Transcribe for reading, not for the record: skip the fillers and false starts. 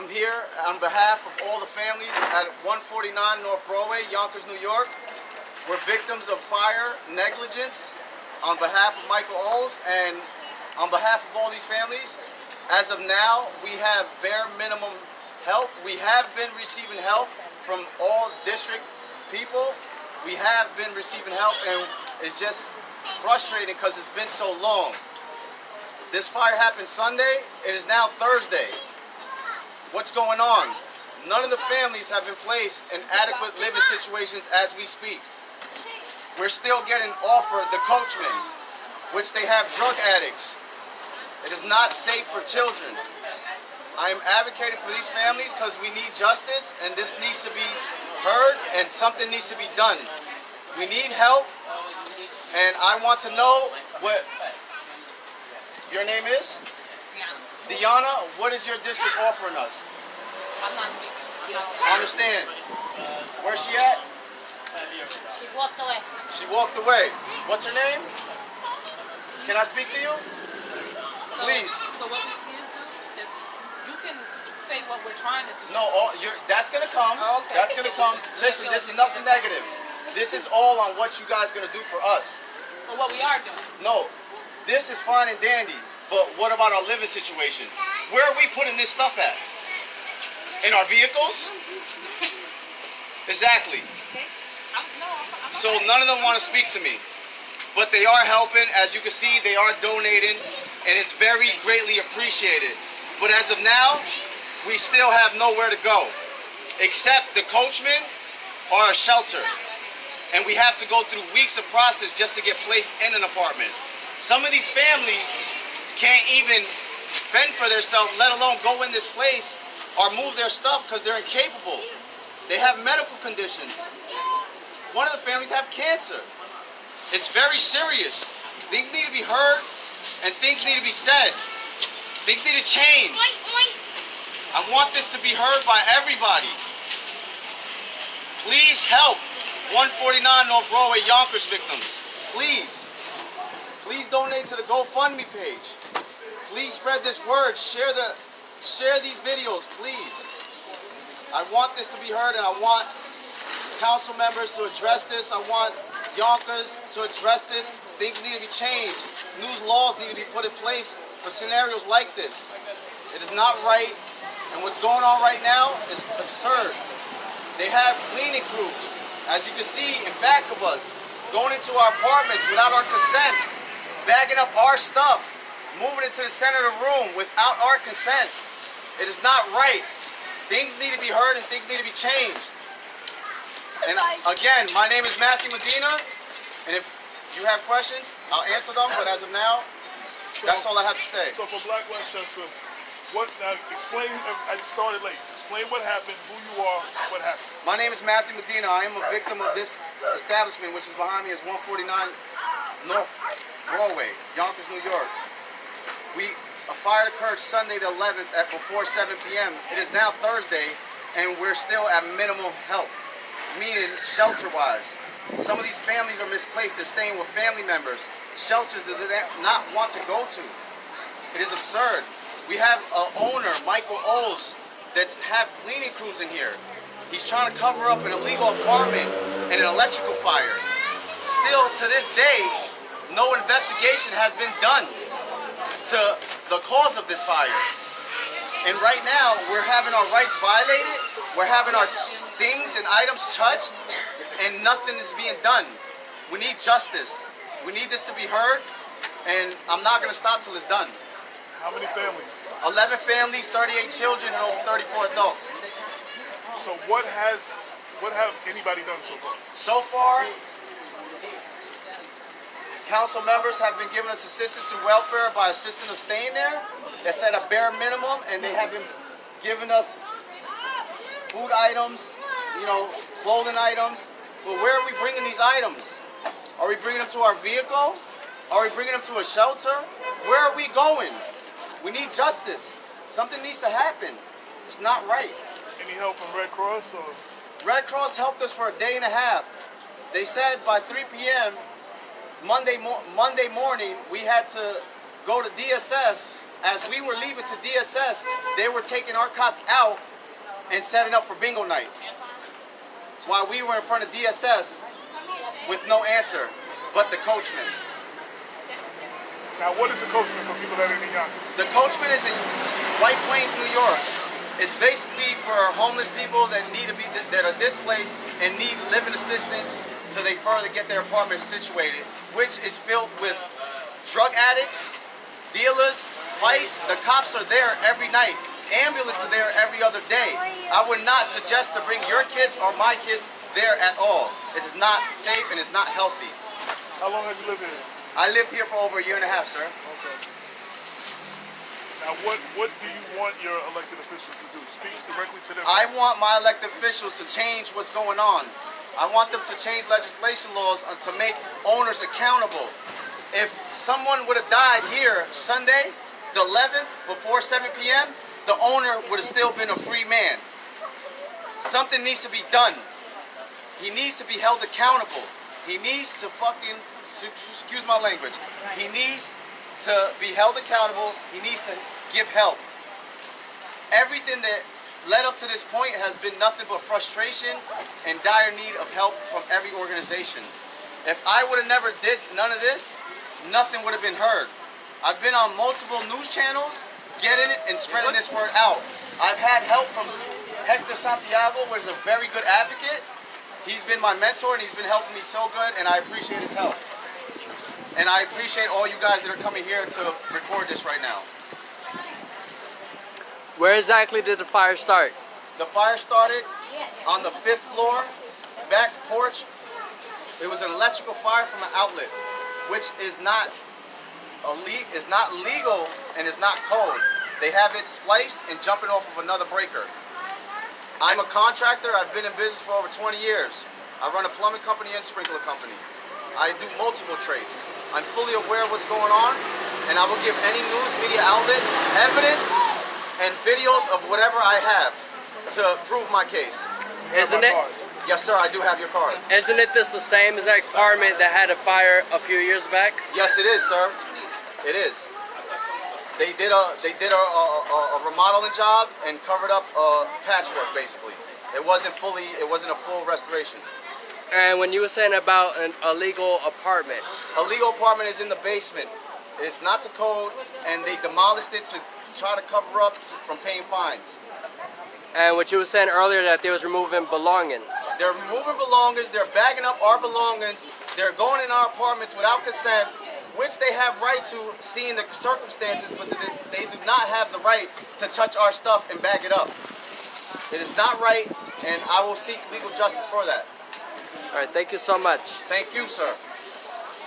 I'm here on behalf of all the families at 149 North Broadway, Yonkers, New York. We're victims of fire negligence on behalf of Michael Oles and on behalf of all these families. As of now, we have bare minimum help. We have been receiving help from all district people. We have been receiving help, and it's just frustrating because it's been so long. This fire happened Sunday. It is now Thursday. What's going on? None of the families have been placed in adequate living situations as we speak. We're still getting offered the coachman, which they have drug addicts. It is not safe for children. I am advocating for these families because we need justice, and this needs to be heard, and something needs to be done. We need help, and I want to know what your name is? Diana, what is your district offering us? I'm not speaking. I understand. Where's she at? She walked away. She walked away. What's her name? Can I speak to you? Please. So what we can do is you can say what we're trying to do. No, that's going to come. Oh, okay. That's going to come. Listen, this is nothing negative. This is all on what you guys are going to do for us. For what we are doing. No, this is fine and dandy, but what about our living situations? Where are we putting this stuff at? In our vehicles? Exactly. So none of them want to speak to me, but they are helping. As you can see, they are donating, and it's very greatly appreciated. But as of now, we still have nowhere to go, except the coachman or a shelter. And we have to go through weeks of process just to get placed in an apartment. Some of these families can't even fend for themselves, let alone go in this place or move their stuff because they're incapable. They have medical conditions. One of the families have cancer. It's very serious. Things need to be heard and things need to be said. Things need to change. I want this to be heard by everybody. Please help 149 North Broadway Yonkers victims. Please. Please donate to the GoFundMe page. Please spread this word. Share these videos, please. I want this to be heard, and I want council members to address this. I want Yonkers to address this. Things need to be changed. New laws need to be put in place for scenarios like this. It is not right, and what's going on right now is absurd. They have cleaning crews, as you can see in back of us, going into our apartments without our consent, bagging up our stuff, moving into the center of the room without our consent. It is not right. Things need to be heard and things need to be changed. And again, my name is Matthew Medina, and if you have questions, I'll answer them, but as of now, that's all I have to say. So for Black Westchester, explain, I started late. Explain what happened, who you are, what happened. My name is Matthew Medina. I am a victim of this establishment, which is behind me, is 149 North Broadway, Yonkers, New York. A fire occurred Sunday the 11th at before 7 p.m. It is now Thursday, and we're still at minimal help, meaning shelter-wise. Some of these families are misplaced. They're staying with family members, shelters that they not want to go to. It is absurd. We have an owner, Michael Oles, that have cleaning crews in here. He's trying to cover up an illegal apartment and an electrical fire. Still, to this day, no investigation has been done to the cause of this fire. And right now, we're having our rights violated, we're having our things and items touched, and nothing is being done. We need justice. We need this to be heard, and I'm not gonna stop till it's done. How many families? 11 families, 38 children, and over 34 adults. So what have anybody done so far? So far, council members have been giving us assistance through welfare by assisting us staying there. That's at a bare minimum, and they have been giving us food items, clothing items. But where are we bringing these items? Are we bringing them to our vehicle? Are we bringing them to a shelter? Where are we going? We need justice. Something needs to happen. It's not right. Any help from Red Cross? Or? Red Cross helped us for a day and a half. They said by 3 p.m. Monday morning we had to go to DSS as we were leaving to DSS, they were taking our cots out and setting up for bingo night, while we were in front of DSS with no answer but the coachman. Now, what is the coachman for people that are in Yonkers? The coachman is in White Plains, New York. It's basically for homeless people that are displaced and need living assistance till they further get their apartments situated, which is filled with drug addicts, dealers, fights. The cops are there every night. Ambulances are there every other day. I would not suggest to bring your kids or my kids there at all. It is not safe and it's not healthy. How long have you lived here? I lived here for over a year and a half, sir. Okay. Now, what do you want your elected officials to do? Speak directly to them. I want my elected officials to change what's going on. I want them to change legislation laws to make owners accountable. If someone would have died here Sunday, the 11th, before 7 p.m., the owner would have still been a free man. Something needs to be done. He needs to be held accountable. He needs to fucking, excuse my language, he needs to be held accountable. He needs to give help. Everything that led up to this point has been nothing but frustration and dire need of help from every organization. If I would have never did none of this, nothing would have been heard. I've been on multiple news channels, getting it and spreading this word out. I've had help from Hector Santiago, who is a very good advocate. He's been my mentor and he's been helping me so good, and I appreciate his help. And I appreciate all you guys that are coming here to record this right now. Where exactly did the fire start? The fire started on the 5th floor, back porch. It was an electrical fire from an outlet, which is not legal and is not code. They have it spliced and jumping off of another breaker. I'm a contractor. I've been in business for over 20 years. I run a plumbing company and sprinkler company. I do multiple trades. I'm fully aware of what's going on, and I will give any news media outlet evidence and videos of whatever I have to prove my case. Isn't it? Yes, sir, I do have your card. Isn't it this the same exact apartment that had a fire a few years back? Yes, it is, sir. It is. They did a remodeling job and covered up patchwork, basically. It wasn't a full restoration. And when you were saying about an illegal apartment, A legal apartment is in the basement. It's not to code, and they demolished it to try to cover up from paying fines. and what you were saying earlier that they was removing belongings. They're removing belongings. They're bagging up our belongings. They're going in our apartments without consent, which they have right to, seeing the circumstances, but they do not have the right to touch our stuff and bag it up. It is not right, and I will seek legal justice for that. All right, thank you so much. Thank you, sir.